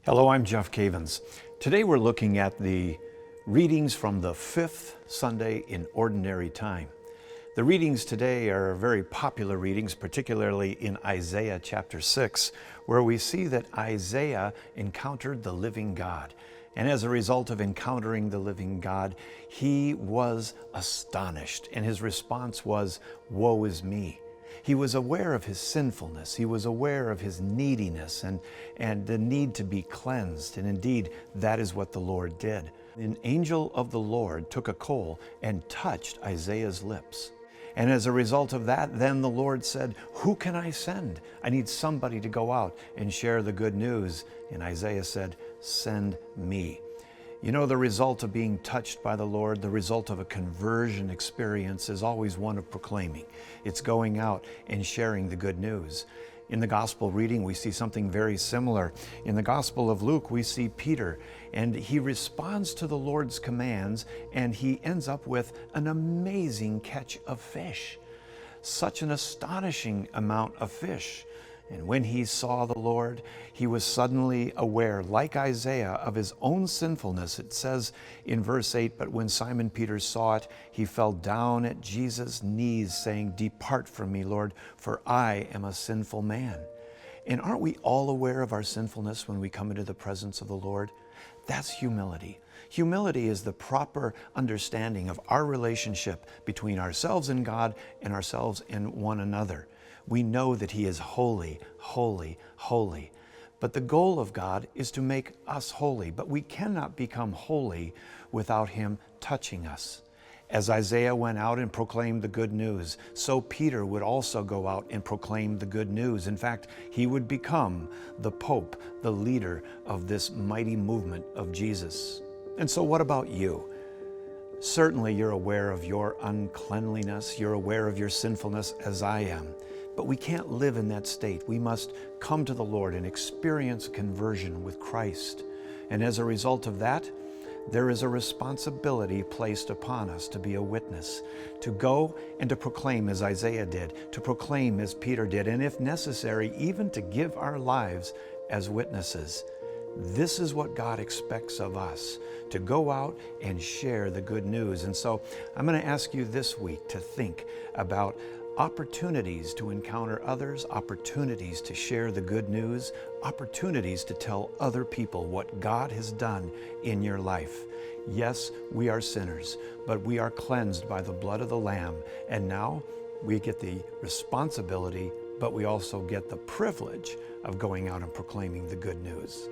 Hello, I'm Jeff Cavins. Today we're looking at the readings from the fifth Sunday in Ordinary Time. The readings today are very popular readings, particularly in Isaiah chapter 6, where we see that Isaiah encountered the living God. And as a result of encountering the living God, he was astonished, and his response was, "Woe is me." He was aware of his sinfulness. He was aware of his neediness and the need to be cleansed. And indeed, that is what the Lord did. An angel of the Lord took a coal and touched Isaiah's lips. And as a result of that, then the Lord said, "Who can I send? I need somebody to go out and share the good news." And Isaiah said, "Send me." You know, the result of being touched by the Lord, the result of a conversion experience is always one of proclaiming. It's going out and sharing the good news. In the gospel reading, we see something very similar. In the Gospel of Luke, we see Peter, and he responds to the Lord's commands, and he ends up with an amazing catch of fish. Such an astonishing amount of fish. And when he saw the Lord, he was suddenly aware, like Isaiah, of his own sinfulness. It says in verse 8, "But when Simon Peter saw it, he fell down at Jesus' knees, saying, 'Depart from me, Lord, for I am a sinful man.'" And aren't we all aware of our sinfulness when we come into the presence of the Lord? That's humility. Humility is the proper understanding of our relationship between ourselves and God and ourselves and one another. We know that He is holy, holy, holy. But the goal of God is to make us holy, but we cannot become holy without Him touching us. As Isaiah went out and proclaimed the good news, so Peter would also go out and proclaim the good news. In fact, he would become the Pope, the leader of this mighty movement of Jesus. And so what about you? Certainly you're aware of your uncleanliness, you're aware of your sinfulness as I am. But we can't live in that state. We must come to the Lord and experience conversion with Christ. And as a result of that, there is a responsibility placed upon us to be a witness, to go and to proclaim as Isaiah did, to proclaim as Peter did, and if necessary, even to give our lives as witnesses. This is what God expects of us, to go out and share the good news. And so I'm going to ask you this week to think about opportunities to encounter others, opportunities to share the good news, opportunities to tell other people what God has done in your life. Yes, we are sinners, but we are cleansed by the blood of the Lamb. And now we get the responsibility, but we also get the privilege of going out and proclaiming the good news.